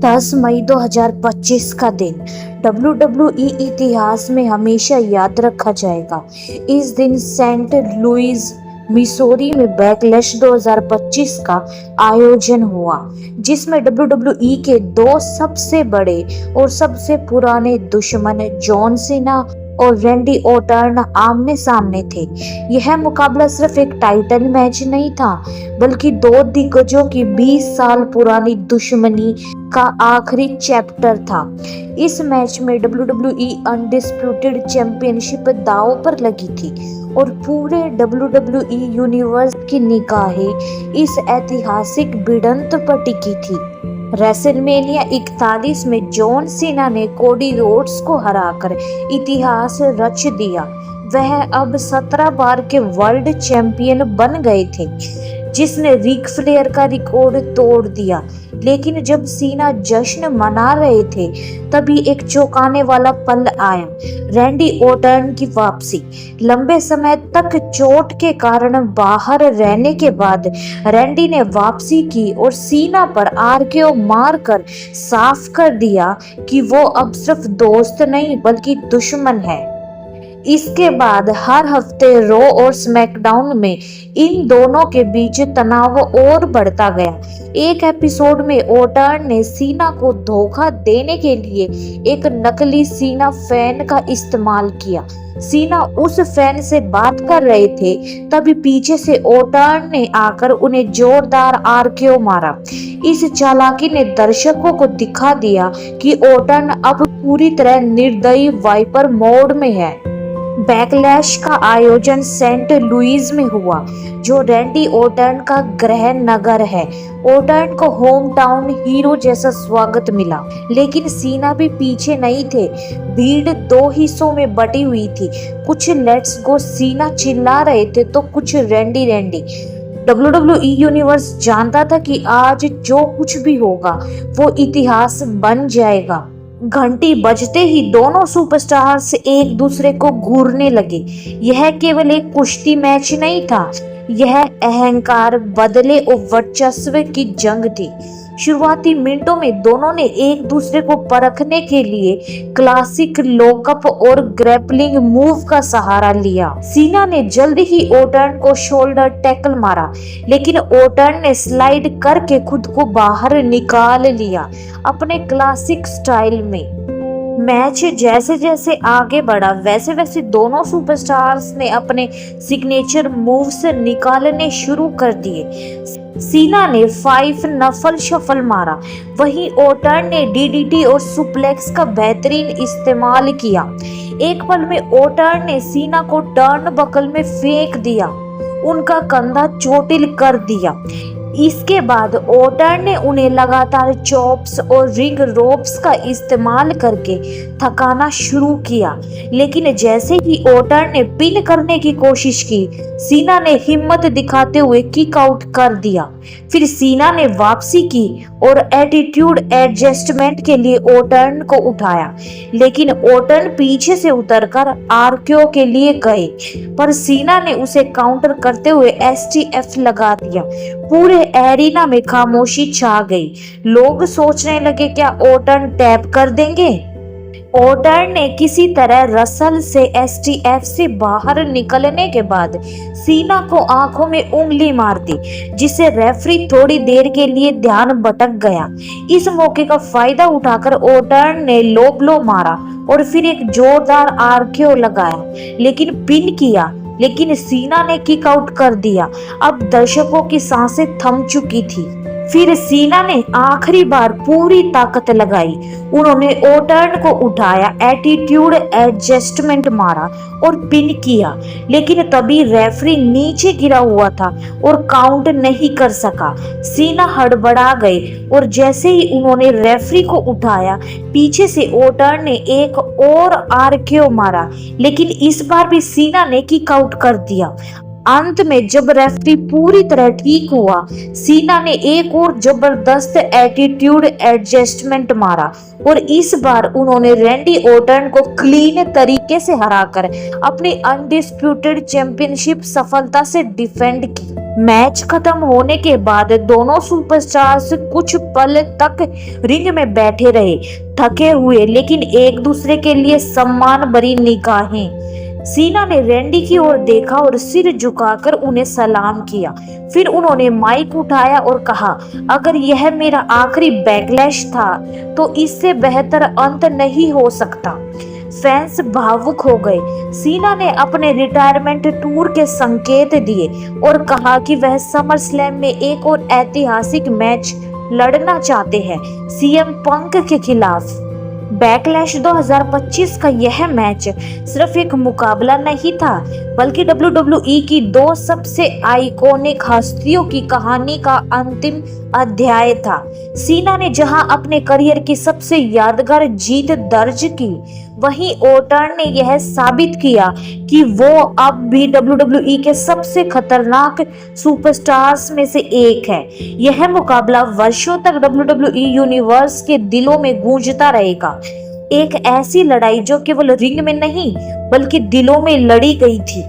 10 मई 2025 का दिन WWE इतिहास में हमेशा याद रखा जाएगा। इस दिन सेंट लुइस मिसौरी में बैकलैश 2025 का आयोजन हुआ, जिसमें WWE के दो सबसे बड़े और सबसे पुराने दुश्मन जॉन सीना और रैंडी ऑर्टन आमने सामने थे। यह मुकाबला सिर्फ एक टाइटल मैच नहीं था, बल्कि दो दिग्गजों की 20 साल पुरानी दुश्मनी का आखिरी चैप्टर था। इस मैच में WWE अनडिस्प्यूटेड चैंपियनशिप दांव पर लगी थी और पूरे WWE यूनिवर्स की निगाहें इस ऐतिहासिक भिड़ंत पर टिकी थी। रेसलमेनिया 41 में जॉन सीना ने कोडी रोड्स को हराकर इतिहास रच दिया। वह अब 17 बार के वर्ल्ड चैंपियन बन गए थे, जिसने रिक फ्लेयर का रिकॉर्ड तोड़ दिया। लेकिन जब सीना जश्न मना रहे थे, तभी एक चौंकाने वाला पल आया, रैंडी ऑर्टन की वापसी। लंबे समय तक चोट के कारण बाहर रहने के बाद रैंडी ने वापसी की और सीना पर आरकेओ मारकर साफ कर दिया कि वो अब सिर्फ दोस्त नहीं बल्कि दुश्मन है। इसके बाद हर हफ्ते रॉ और स्मैकडाउन में इन दोनों के बीच तनाव और बढ़ता गया। एक एपिसोड में ऑर्टन ने सीना को धोखा देने के लिए एक नकली सीना फैन का इस्तेमाल किया। सीना उस फैन से बात कर रहे थे, तभी पीछे से ऑर्टन ने आकर उन्हें जोरदार आरकेओ मारा। इस चालाकी ने दर्शकों को दिखा दिया कि ऑर्टन अब पूरी तरह निर्दयी वाइपर मोड में है। बैकलैश का आयोजन सेंट लुइस में हुआ, जो रैंडी ऑर्टन का गृह नगर है। ऑर्टन को होम टाउन हीरो जैसा स्वागत मिला, लेकिन सीना भी पीछे नहीं थे। भीड़ दो हिस्सों में बटी हुई थी, कुछ लेट्स गो सीना चिल्ला रहे थे तो कुछ रैंडी रैंडी। WWE यूनिवर्स जानता था कि आज जो कुछ भी होगा वो इतिहास बन जाएगा। घंटी बजते ही दोनों सुपरस्टार्स एक दूसरे को घूरने लगे। यह केवल एक कुश्ती मैच नहीं था, यह अहंकार, बदले और वर्चस्व की जंग थी। शुरुआती मिनटों में दोनों ने एक दूसरे को परखने के लिए क्लासिक लॉकअप और ग्रैपलिंग मूव का सहारा लिया। सीना ने जल्द ही ऑर्टन को शोल्डर टैकल मारा, लेकिन ऑर्टन ने स्लाइड करके खुद को बाहर निकाल लिया अपने क्लासिक स्टाइल में। मैच जैसे जैसे आगे बढ़ा, वैसे वैसे दोनों सुपरस्टार्स ने अपने सिग्नेचर मूव्स निकालने शुरू कर दिए। सीना ने 5 नफल शफल मारा, वहीं ऑर्टन ने DDT और सुप्लेक्स का बेहतरीन इस्तेमाल किया। एक पल में ऑर्टन ने सीना को टर्न बकल में फेंक दिया, उनका कंधा चोटिल कर दिया। इसके बाद ऑर्टन ने उन्हें लगातार चॉप्स और रिंग रोप्स का इस्तेमाल करके थकाना शुरू किया, लेकिन जैसे ही ऑर्टन ने पिन करने की कोशिश की, सीना ने हिम्मत दिखाते हुए किक आउट कर दिया। फिर सीना ने वापसी की और एटीट्यूड एडजस्टमेंट के लिए ऑर्टन को उठाया, लेकिन ऑर्टन पीछे से उतरकर आरकेओ के लिए गए, पर सीना ने उसे काउंटर करते हुए STF लगा दिया। पूरे एरिना में खामोशी छा गई। लोग सोचने लगे, क्या ऑर्टन टैप कर देंगे? ऑर्टन ने किसी तरह रसल से STF से बाहर निकलने के बाद सीना को आंखों में उंगली मार दी, जिससे रेफरी थोड़ी देर के लिए ध्यान भटक गया। इस मौके का फायदा उठाकर ऑर्टन ने लो ब्लो मारा और फिर एक जोरदार आरकेओ लगाया, लेकिन पिन किया, लेकिन सीना ने किक आउट कर दिया। अब दर्शकों की सांसें थम चुकी थी। फिर सीना ने आखिरी बार पूरी ताकत लगाई। उन्होंने ऑर्टन को उठाया, एटीट्यूड एडजस्टमेंट मारा और पिन किया, लेकिन तभी रेफरी नीचे गिरा हुआ था और काउंट नहीं कर सका। सीना हड़बड़ा गए और जैसे ही उन्होंने रेफरी को उठाया, पीछे से ऑर्टन ने एक और आरकेओ मारा, लेकिन इस बार भी सीना ने किक आउट कर दिया। अंत में जब रेफरी पूरी तरह ठीक हुआ, सीना ने एक और जबरदस्त एटीट्यूड एडजस्टमेंट मारा और इस बार उन्होंने रैंडी ऑर्टन को क्लीन तरीके से हराकर अपनी अनडिस्प्यूटेड चैंपियनशिप सफलता से डिफेंड की। मैच खत्म होने के बाद दोनों सुपरस्टार्स कुछ पल तक रिंग में बैठे रहे, थके हुए लेकिन एक दूसरे के लिए सम्मान भरी निगाहें। सीना ने रैंडी की ओर देखा और सिर झुकाकर उन्हें सलाम किया। फिर उन्होंने माइक उठाया और कहा, अगर यह मेरा आखिरी बैकलैश था तो इससे बेहतर अंत नहीं हो सकता। फैंस भावुक हो गए। सीना ने अपने रिटायरमेंट टूर के संकेत दिए और कहा कि वह समर स्लैम में एक और ऐतिहासिक मैच लड़ना चाहते हैं, सीएम पंक के खिलाफ। बैकलैश 2025 का यह मैच सिर्फ एक मुकाबला नहीं था, बल्कि WWE की दो सबसे आइकॉनिक हस्तियों की कहानी का अंतिम अध्याय था। सीना ने जहां अपने करियर की सबसे यादगार जीत दर्ज की, वहीं ओर्टन ने यह साबित किया कि वो अब भी WWE के सबसे खतरनाक सुपरस्टार्स में से एक है। यह मुकाबला वर्षों तक WWE यूनिवर्स के दिलों में गूंजता रहेगा। एक ऐसी लड़ाई जो केवल रिंग में नहीं, बल्कि दिलों में लड़ी गई थी।